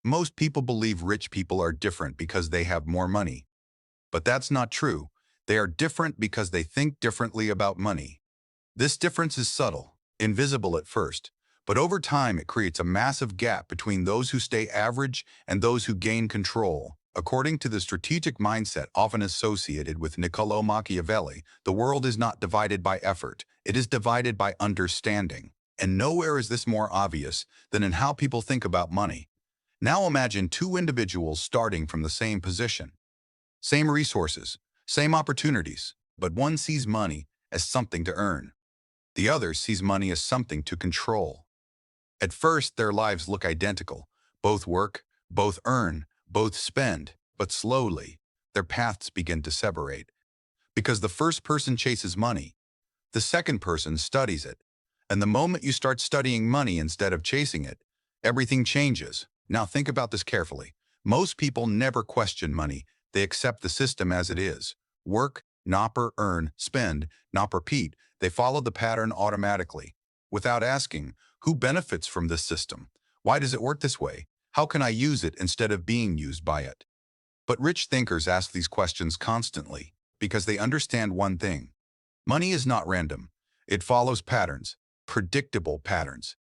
Most people believe rich people are different because they have more money. But that's not true. They are different because they think differently about money. This difference is subtle, invisible at first, but over time it creates a massive gap between those who stay average and those who gain control. According to the strategic mindset often associated with Niccolò Machiavelli, the world is not divided by effort, it is divided by understanding. And nowhere is this more obvious than in how people think about money. Now imagine two individuals starting from the same position. Same resources, same opportunities, but one sees money as something to earn. The other sees money as something to control. At first, their lives look identical. Both work, both earn, both spend, but slowly, their paths begin to separate. Because the first person chases money, the second person studies it. And the moment you start studying money instead of chasing it, everything changes. Now think about this carefully. Most people never question money. They accept the system as it is. Work, not per earn, spend, not repeat. They follow the pattern automatically, without asking, who benefits from this system? Why does it work this way? How can I use it instead of being used by it? But rich thinkers ask these questions constantly because they understand one thing. Money is not random. It follows patterns, predictable patterns.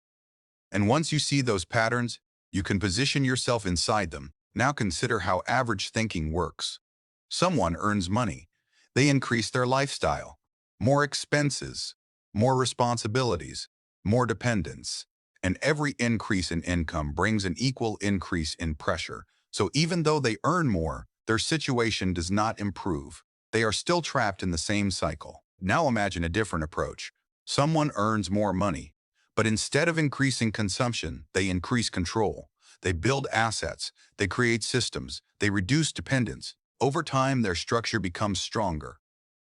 And once you see those patterns, you can position yourself inside them. Now consider how average thinking works. Someone earns money. They increase their lifestyle. More expenses, more responsibilities, more dependence. And every increase in income brings an equal increase in pressure. So even though they earn more, their situation does not improve. They are still trapped in the same cycle. Now imagine a different approach. Someone earns more money, but instead of increasing consumption, they increase control. They build assets, they create systems, they reduce dependence. Over time, their structure becomes stronger,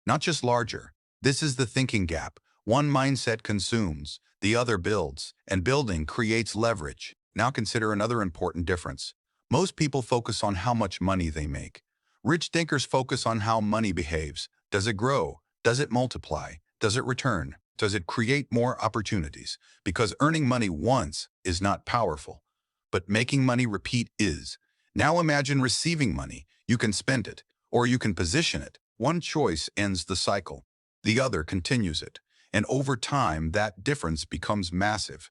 not just larger. This is the thinking gap. One mindset consumes, the other builds, and building creates leverage. Now consider another important difference. Most people focus on how much money they make. Rich thinkers focus on how money behaves. Does it grow? Does it multiply? Does it return? Does it create more opportunities? Because earning money once is not powerful, but making money repeat is. Now imagine receiving money. You can spend it, or you can position it. One choice ends the cycle. The other continues it. And over time, that difference becomes massive.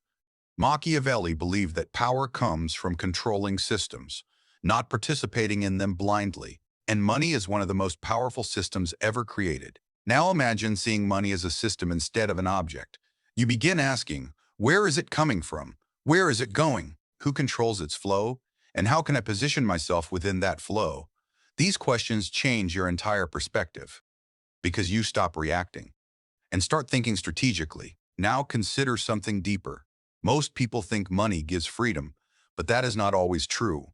Machiavelli believed that power comes from controlling systems, not participating in them blindly. And money is one of the most powerful systems ever created. Now imagine seeing money as a system instead of an object. You begin asking, where is it coming from? Where is it going? Who controls its flow? And how can I position myself within that flow? These questions change your entire perspective because you stop reacting and start thinking strategically. Now consider something deeper. Most people think money gives freedom, but that is not always true.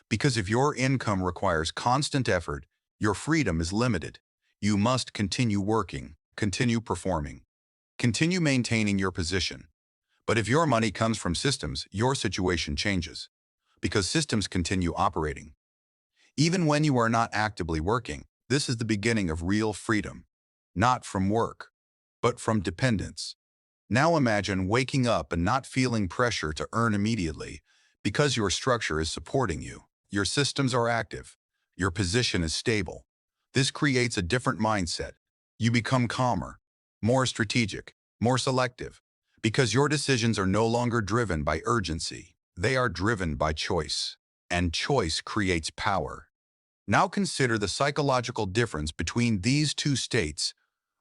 Because if your income requires constant effort, your freedom is limited. You must continue working, continue performing, continue maintaining your position. But if your money comes from systems, your situation changes, because systems continue operating. Even when you are not actively working, this is the beginning of real freedom, not from work, but from dependence. Now imagine waking up and not feeling pressure to earn immediately because your structure is supporting you. Your systems are active. Your position is stable. This creates a different mindset. You become calmer, more strategic, more selective, because your decisions are no longer driven by urgency. They are driven by choice, and choice creates power. Now consider the psychological difference between these two states.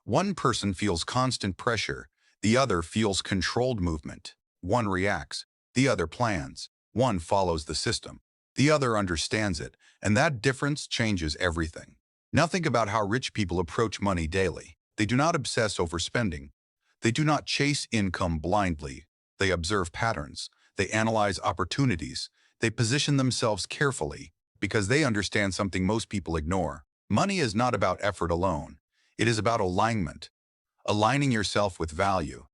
One person feels constant pressure, the other feels controlled movement. One reacts, the other plans. One follows the system, the other understands it, and that difference changes everything. Now think about how rich people approach money daily. They do not obsess over spending. They do not chase income blindly. They observe patterns. They analyze opportunities. They position themselves carefully because they understand something most people ignore. Money is not about effort alone. It is about alignment. Aligning yourself with value,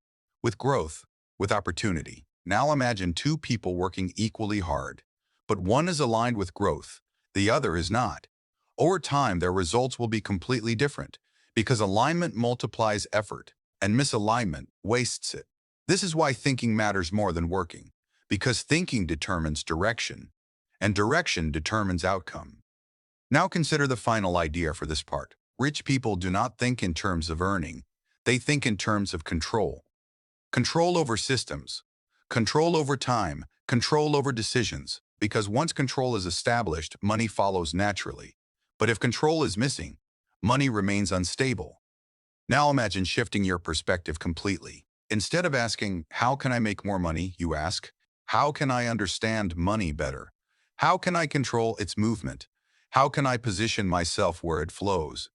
with growth, with opportunity. Now imagine two people working equally hard, but one is aligned with growth, the other is not. Over time, their results will be completely different because alignment multiplies effort and misalignment wastes it. This is why thinking matters more than working, because thinking determines direction, and direction determines outcome. Now consider the final idea for this part. Rich people do not think in terms of earning. They think in terms of control. Control over systems, control over time, control over decisions, because once control is established, money follows naturally. But if control is missing, money remains unstable. Now imagine shifting your perspective completely. Instead of asking, how can I make more money, you ask, how can I understand money better? How can I control its movement? How can I position myself where it flows?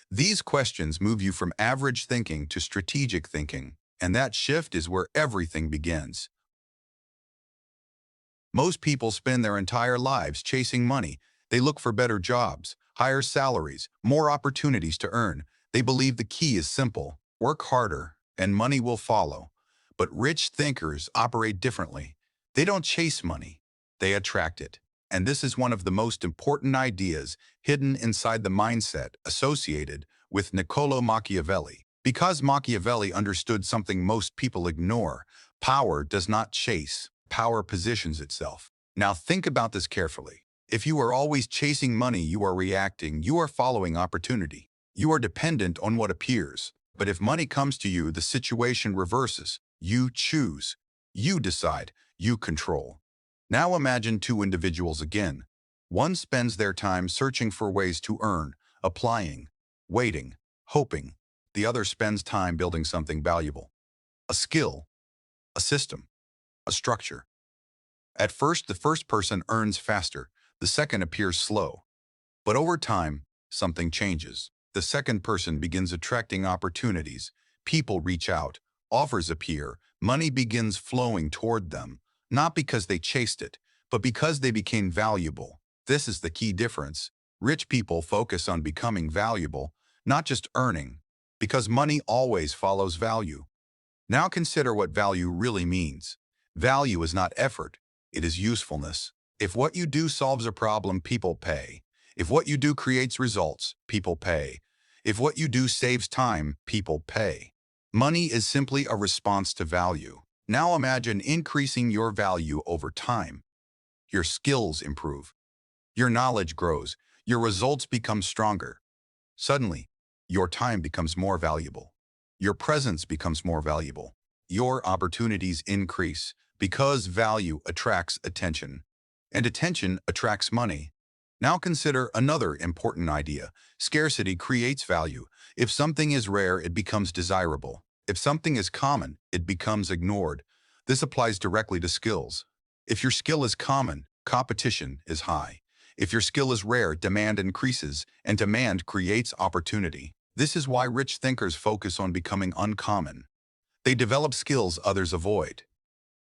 These questions move you from average thinking to strategic thinking, and that shift is where everything begins. Most people spend their entire lives chasing money. They look for better jobs, higher salaries, more opportunities to earn. They believe the key is simple: work harder, and money will follow. But rich thinkers operate differently. They don't chase money, they attract it. And this is one of the most important ideas hidden inside the mindset associated with Niccolò Machiavelli. Because Machiavelli understood something most people ignore: power does not chase, power positions itself. Now think about this carefully. If you are always chasing money, you are reacting, you are following opportunity. You are dependent on what appears. But if money comes to you, the situation reverses. You choose, you decide, you control. Now imagine two individuals again. One spends their time searching for ways to earn, applying, waiting, hoping. The other spends time building something valuable: a skill, a system, a structure. At first, the first person earns faster, the second appears slow. But over time, something changes. The second person begins attracting opportunities. People reach out, offers appear, money begins flowing toward them, not because they chased it, but because they became valuable. This is the key difference. Rich people focus on becoming valuable, not just earning, because money always follows value. Now consider what value really means. Value is not effort, it is usefulness. If what you do solves a problem, people pay. If what you do creates results, people pay. If what you do saves time, people pay. Money is simply a response to value. Now imagine increasing your value over time. Your skills improve. Your knowledge grows. Your results become stronger. Suddenly, your time becomes more valuable. Your presence becomes more valuable. Your opportunities increase because value attracts attention, and attention attracts money. Now consider another important idea. Scarcity creates value. If something is rare, it becomes desirable. If something is common, it becomes ignored. This applies directly to skills. If your skill is common, competition is high. If your skill is rare, demand increases, and demand creates opportunity. This is why rich thinkers focus on becoming uncommon. They develop skills others avoid.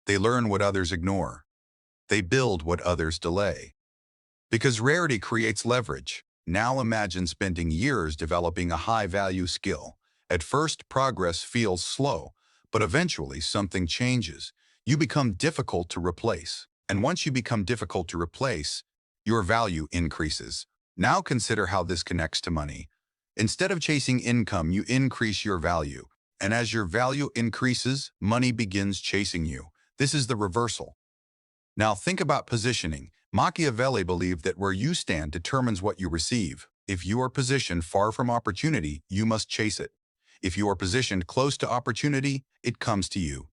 They learn what others ignore. They build what others delay. Because rarity creates leverage. Now imagine spending years developing a high-value skill. At first, progress feels slow, but eventually something changes. You become difficult to replace. And once you become difficult to replace, your value increases. Now consider how this connects to money. Instead of chasing income, you increase your value. And as your value increases, money begins chasing you. This is the reversal. Now think about positioning. Machiavelli believed that where you stand determines what you receive. If you are positioned far from opportunity, you must chase it. If you are positioned close to opportunity, it comes to you.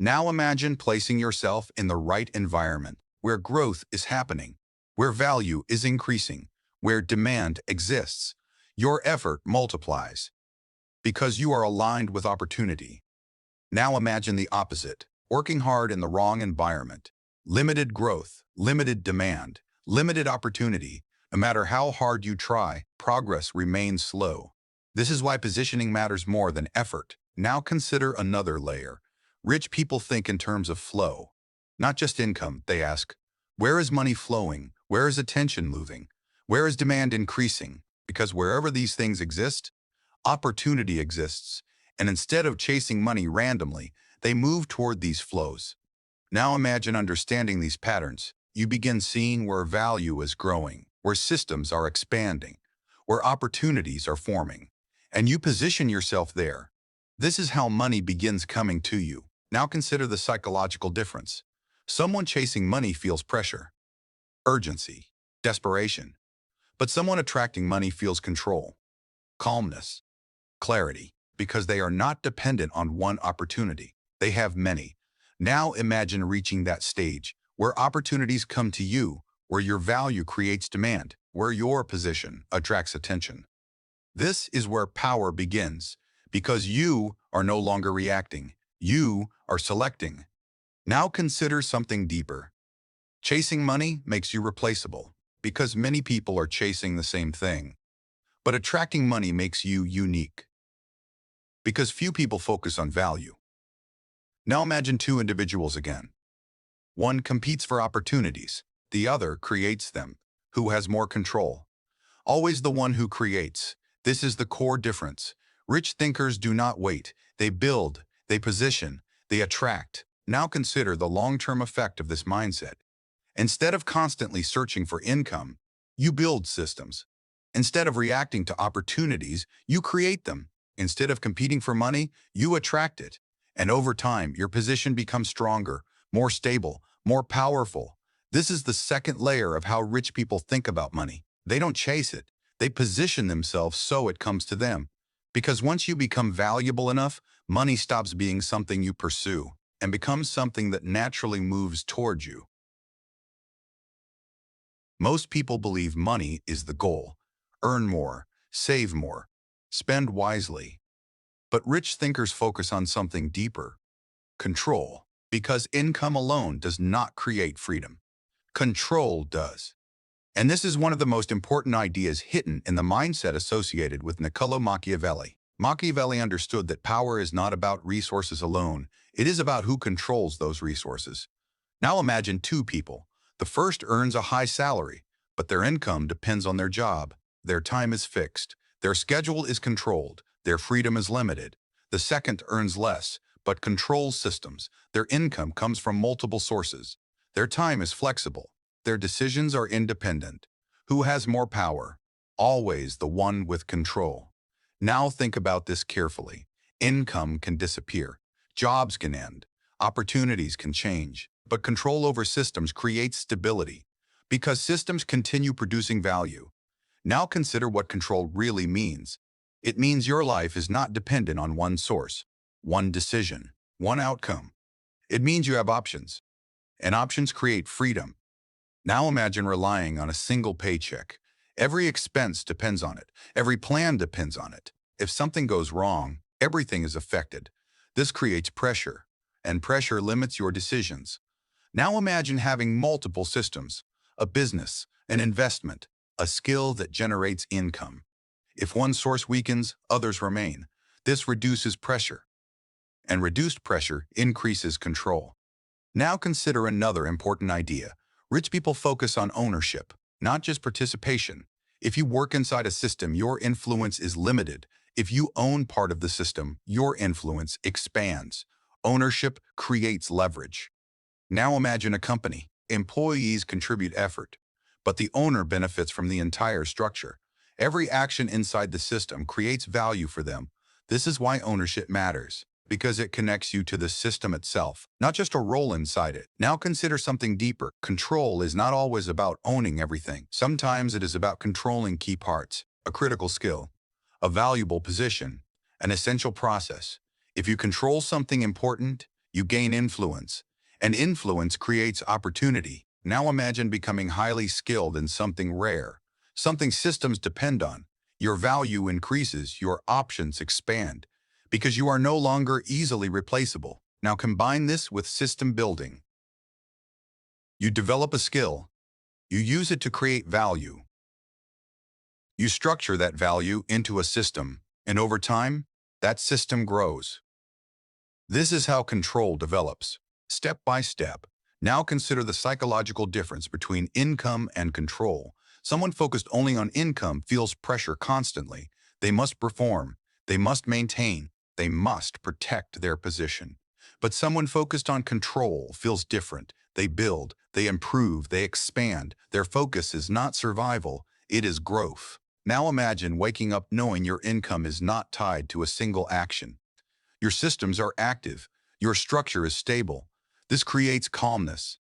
Now imagine placing yourself in the right environment, where growth is happening, where value is increasing, where demand exists. Your effort multiplies because you are aligned with opportunity. Now imagine the opposite, working hard in the wrong environment. Limited growth, limited demand, limited opportunity. No matter how hard you try, progress remains slow. This is why positioning matters more than effort. Now consider another layer. Rich people think in terms of flow, not just income. They ask, where is money flowing? Where is attention moving? Where is demand increasing? Because wherever these things exist, opportunity exists. And instead of chasing money randomly, they move toward these flows. Now imagine understanding these patterns. You begin seeing where value is growing, where systems are expanding, where opportunities are forming, and you position yourself there. This is how money begins coming to you. Now consider the psychological difference. Someone chasing money feels pressure. urgency, desperation. But someone attracting money feels control, calmness, clarity, because they are not dependent on one opportunity. They have many. Now imagine reaching that stage where opportunities come to you, where your value creates demand, where your position attracts attention. This is where power begins, because you are no longer reacting. You are selecting. Now consider something deeper. Chasing money makes you replaceable, because many people are chasing the same thing. But attracting money makes you unique, because few people focus on value. Now imagine two individuals again. One competes for opportunities, the other creates them. Who has more control? Always the one who creates. This is the core difference. Rich thinkers do not wait. They build, they position, they attract. Now consider the long-term effect of this mindset. Instead of constantly searching for income, you build systems. Instead of reacting to opportunities, you create them. Instead of competing for money, you attract it. And over time, your position becomes stronger, more stable, more powerful. This is the second layer of how rich people think about money. They don't chase it. They position themselves so it comes to them. Because once you become valuable enough, money stops being something you pursue and becomes something that naturally moves towards you. Most people believe money is the goal. Earn more, save more, spend wisely. But rich thinkers focus on something deeper: control. Because income alone does not create freedom. Control does. And this is one of the most important ideas hidden in the mindset associated with Niccolo Machiavelli. Machiavelli understood that power is not about resources alone. It is about who controls those resources. Now imagine two people. The first earns a high salary, but their income depends on their job. Their time is fixed. Their schedule is controlled. Their freedom is limited. The second earns less, but controls systems. Their income comes from multiple sources. Their time is flexible. Their decisions are independent. Who has more power? Always the one with control. Now think about this carefully. Income can disappear. Jobs can end. Opportunities can change. But control over systems creates stability, because systems continue producing value. Now consider what control really means. It means your life is not dependent on one source, one decision, one outcome. It means you have options, and options create freedom. Now imagine relying on a single paycheck. Every expense depends on it. Every plan depends on it. If something goes wrong, everything is affected. This creates pressure, and pressure limits your decisions. Now imagine having multiple systems: a business, an investment, a skill that generates income. If one source weakens, others remain. This reduces pressure, and reduced pressure increases control. Now consider another important idea. Rich people focus on ownership, not just participation. If you work inside a system, your influence is limited. If you own part of the system, your influence expands. Ownership creates leverage. Now imagine a company. Employees contribute effort, but the owner benefits from the entire structure. Every action inside the system creates value for them. This is why ownership matters, because it connects you to the system itself, not just a role inside it. Now consider something deeper. Control is not always about owning everything. Sometimes it is about controlling key parts, a critical skill, a valuable position, an essential process. If you control something important, you gain influence. And influence creates opportunity. Now imagine becoming highly skilled in something rare, something systems depend on. Your value increases, your options expand, because you are no longer easily replaceable. Now combine this with system building. You develop a skill. You use it to create value. You structure that value into a system, and over time, that system grows. This is how control develops, step by step. Now consider the psychological difference between income and control. Someone focused only on income feels pressure constantly. They must perform, they must maintain, they must protect their position. But someone focused on control feels different. They build, they improve, they expand. Their focus is not survival, it is growth. Now imagine waking up knowing your income is not tied to a single action. Your systems are active. Your structure is stable. This creates calmness,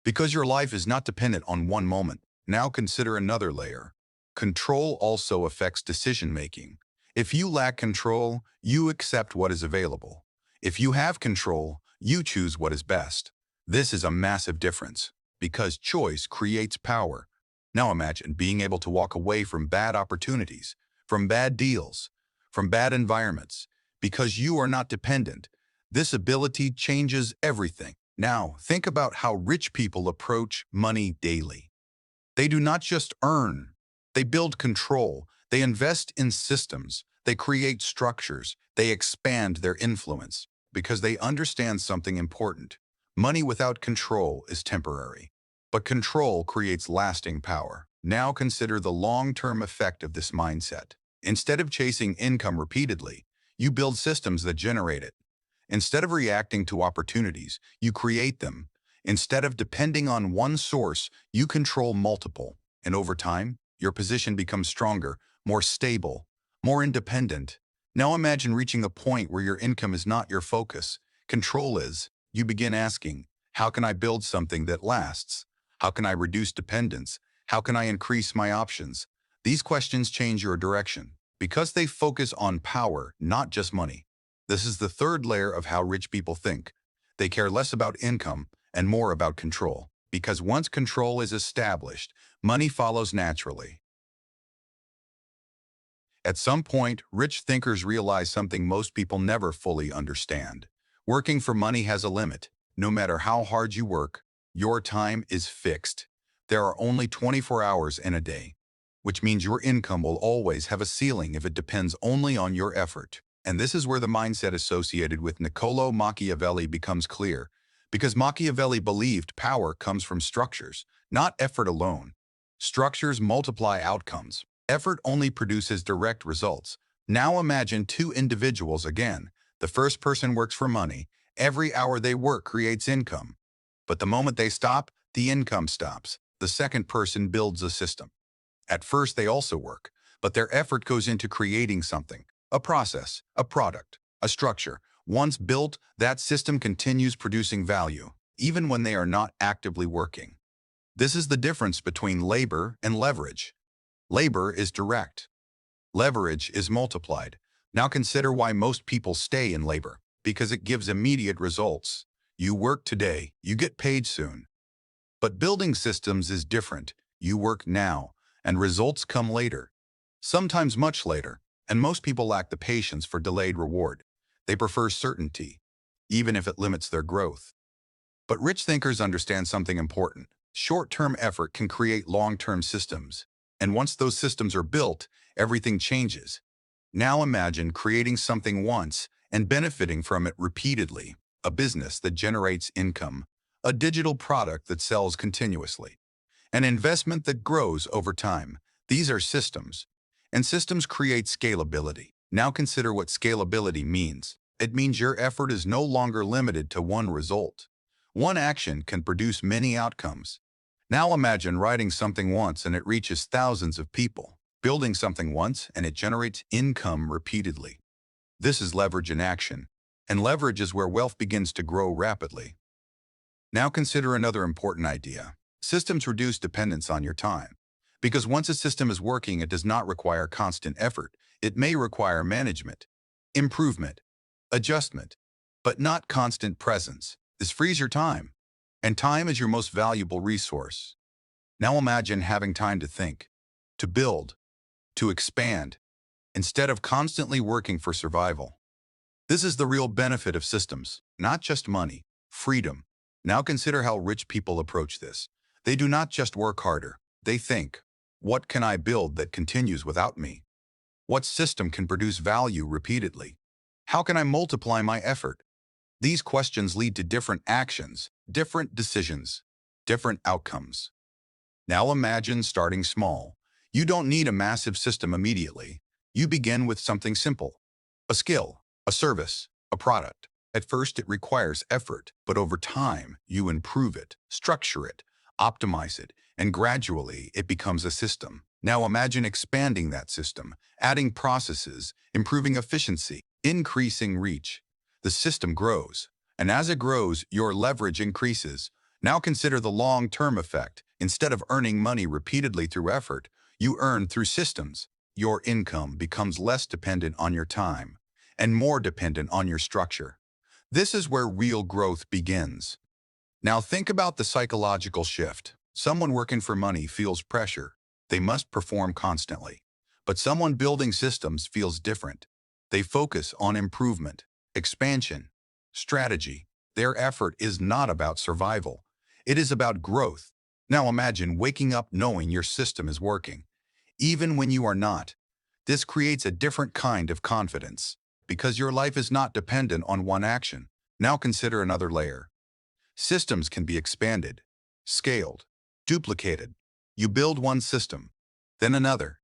because your life is not dependent on one moment. Now consider another layer. Control also affects decision-making. If you lack control, you accept what is available. If you have control, you choose what is best. This is a massive difference, because choice creates power. Now imagine being able to walk away from bad opportunities, from bad deals, from bad environments, because you are not dependent. This ability changes everything. Now, think about how rich people approach money daily. They do not just earn, they build control, they invest in systems, they create structures, they expand their influence, because they understand something important. Money without control is temporary, but control creates lasting power. Now consider the long-term effect of this mindset. Instead of chasing income repeatedly, you build systems that generate it. Instead of reacting to opportunities, you create them. Instead of depending on one source, you control multiple. And over time, your position becomes stronger, more stable, more independent. Now imagine reaching a point where your income is not your focus. Control is. You begin asking, how can I build something that lasts? How can I reduce dependence? How can I increase my options? These questions change your direction because they focus on power, not just money. This is the third layer of how rich people think. They care less about income and more about control, because once control is established, money follows naturally. At some point, rich thinkers realize something most people never fully understand. Working for money has a limit. No matter how hard you work, your time is fixed. There are only 24 hours in a day, which means your income will always have a ceiling if it depends only on your effort. And this is where the mindset associated with Niccolo Machiavelli becomes clear, because Machiavelli believed power comes from structures, not effort alone. Structures multiply outcomes. Effort only produces direct results. Now imagine two individuals again. The first person works for money. Every hour they work creates income. But the moment they stop, the income stops. The second person builds a system. At first they also work, but their effort goes into creating something, a process, a product, a structure. Once built, that system continues producing value, even when they are not actively working. This is the difference between labor and leverage. Labor is direct. Leverage is multiplied. Now consider why most people stay in labor, because it gives immediate results. You work today, you get paid soon. But building systems is different. You work now, and results come later. Sometimes much later, and most people lack the patience for delayed reward. They prefer certainty, even if it limits their growth. But rich thinkers understand something important. Short-term effort can create long-term systems. And once those systems are built, everything changes. Now imagine creating something once and benefiting from it repeatedly. A business that generates income, a digital product that sells continuously, an investment that grows over time. These are systems, and systems create scalability. Now consider what scalability means. It means your effort is no longer limited to one result. One action can produce many outcomes. Now imagine writing something once and it reaches thousands of people, building something once and it generates income repeatedly. This is leverage in action, and leverage is where wealth begins to grow rapidly. Now consider another important idea. Systems reduce dependence on your time. Because once a system is working, it does not require constant effort. It may require management, improvement, adjustment, but not constant presence. This frees your time, and time is your most valuable resource. Now imagine having time to think, to build, to expand, instead of constantly working for survival. This is the real benefit of systems, not just money, freedom. Now consider how rich people approach this. They do not just work harder. They think, what can I build that continues without me? What system can produce value repeatedly? How can I multiply my effort? These questions lead to different actions, different decisions, different outcomes. Now imagine starting small. You don't need a massive system immediately. You begin with something simple, a skill, a service, a product. At first it requires effort, but over time you improve it, structure it, optimize it, and gradually it becomes a system. Now imagine expanding that system, adding processes, improving efficiency, increasing reach. The system grows, and as it grows, your leverage increases. Now consider the long-term effect. Instead of earning money repeatedly through effort, you earn through systems. Your income becomes less dependent on your time and more dependent on your structure. This is where real growth begins. Now think about the psychological shift. Someone working for money feels pressure. They must perform constantly. But someone building systems feels different. They focus on improvement, expansion, strategy. Their effort is not about survival. It is about growth. Now imagine waking up knowing your system is working, even when you are not. This creates a different kind of confidence, because your life is not dependent on one action. Now consider another layer. Systems can be expanded, scaled, duplicated. You build one system, then another,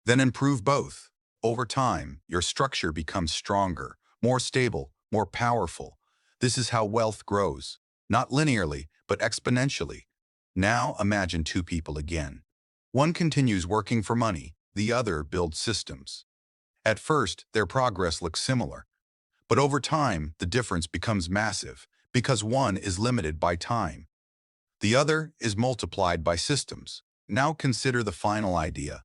then improve both. Over time, your structure becomes stronger, more stable, more powerful. This is how wealth grows, not linearly, but exponentially. Now imagine two people again. One continues working for money, the other builds systems. At first, their progress looks similar. But over time, the difference becomes massive because one is limited by time. The other is multiplied by systems. Now consider the final idea.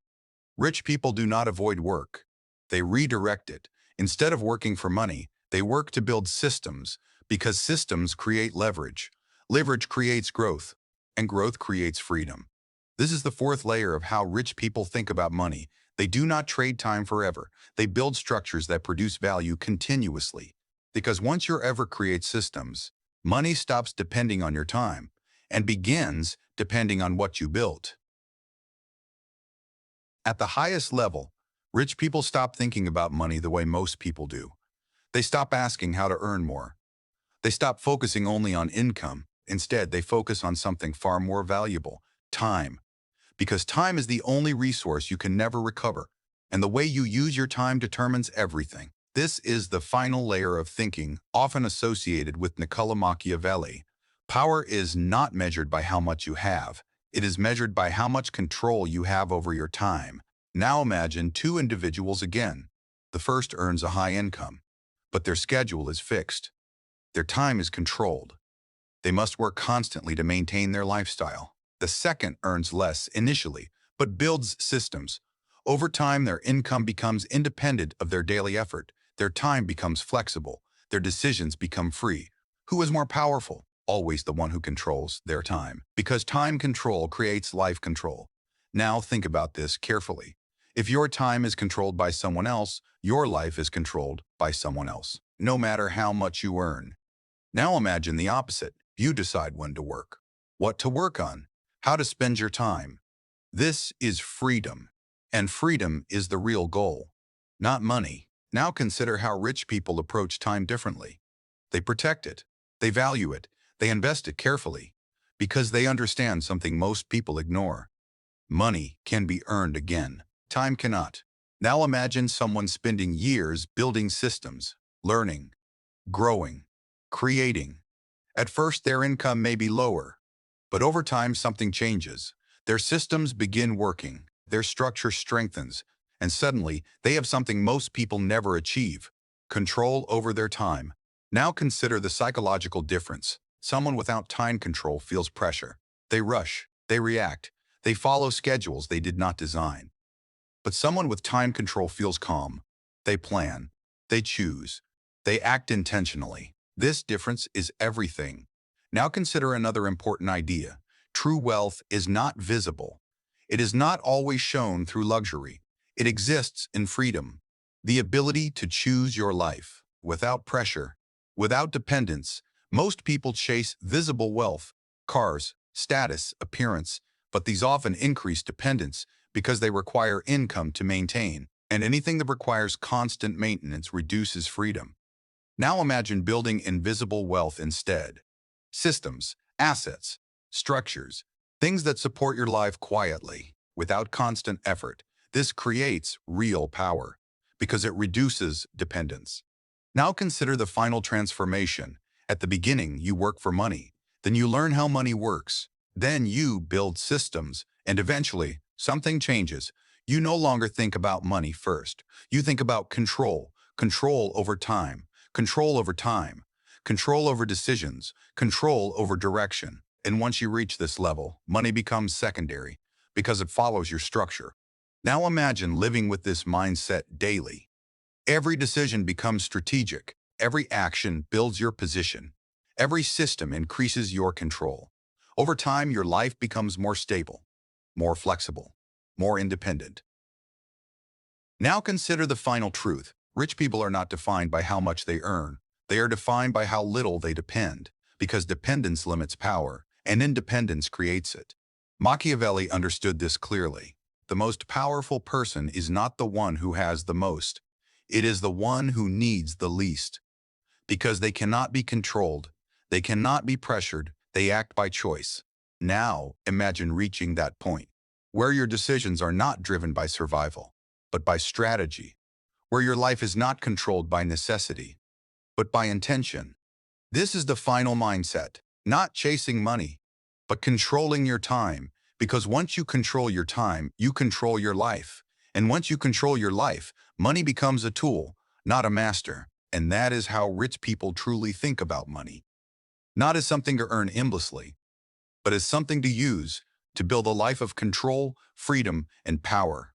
Rich people do not avoid work. They redirect it. Instead of working for money, they work to build systems because systems create leverage. Leverage creates growth, and growth creates freedom. This is the fourth layer of how rich people think about money. They do not trade time forever. They build structures that produce value continuously. Because once you ever create systems, money stops depending on your time and begins depending on what you built. At the highest level, rich people stop thinking about money the way most people do. They stop asking how to earn more. They stop focusing only on income. Instead, they focus on something far more valuable, time. Because time is the only resource you can never recover, and the way you use your time determines everything. This is the final layer of thinking, often associated with Niccolo Machiavelli. Power is not measured by how much you have. It is measured by how much control you have over your time. Now imagine two individuals again. The first earns a high income, but their schedule is fixed. Their time is controlled. They must work constantly to maintain their lifestyle. The second earns less initially, but builds systems. Over time, their income becomes independent of their daily effort. Their time becomes flexible. Their decisions become free. Who is more powerful? Always the one who controls their time. Because time control creates life control. Now think about this carefully. If your time is controlled by someone else, your life is controlled by someone else, no matter how much you earn. Now imagine the opposite. You decide when to work, what to work on, how to spend your time. This is freedom, and freedom is the real goal, not money. Now consider how rich people approach time differently. They protect it, they value it, they invest it carefully, because they understand something most people ignore. Money can be earned again. Time cannot. Now imagine someone spending years building systems, learning, growing, creating. At first, their income may be lower, but over time something changes. Their systems begin working, their structure strengthens, and suddenly they have something most people never achieve: control over their time. Now consider the psychological difference. Someone without time control feels pressure. They rush, they react, they follow schedules they did not design. But someone with time control feels calm. They plan, they choose, they act intentionally. This difference is everything. Now consider another important idea. True wealth is not visible. It is not always shown through luxury. It exists in freedom, the ability to choose your life without pressure, without dependence. Most people chase visible wealth, cars, status, appearance, but these often increase dependence because they require income to maintain, and anything that requires constant maintenance reduces freedom. Now imagine building invisible wealth instead. Systems, assets, structures, things that support your life quietly, without constant effort. This creates real power because it reduces dependence. Now consider the final transformation. At the beginning, you work for money. Then you learn how money works. Then you build systems, and eventually, something changes. You no longer think about money first. You think about control, control over time, control over time, control over decisions, control over direction. And once you reach this level, money becomes secondary because it follows your structure. Now imagine living with this mindset daily. Every decision becomes strategic. Every action builds your position. Every system increases your control. Over time, your life becomes more stable, more flexible, more independent. Now consider the final truth. Rich people are not defined by how much they earn. They are defined by how little they depend, because dependence limits power, and independence creates it. Machiavelli understood this clearly. The most powerful person is not the one who has the most. It is the one who needs the least. Because they cannot be controlled, they cannot be pressured, they act by choice. Now, imagine reaching that point, where your decisions are not driven by survival, but by strategy, where your life is not controlled by necessity, but by intention. This is the final mindset, not chasing money, but controlling your time, because once you control your time, you control your life. And once you control your life, money becomes a tool, not a master. And that is how rich people truly think about money. Not as something to earn aimlessly, but as something to use to build a life of control, freedom, and power.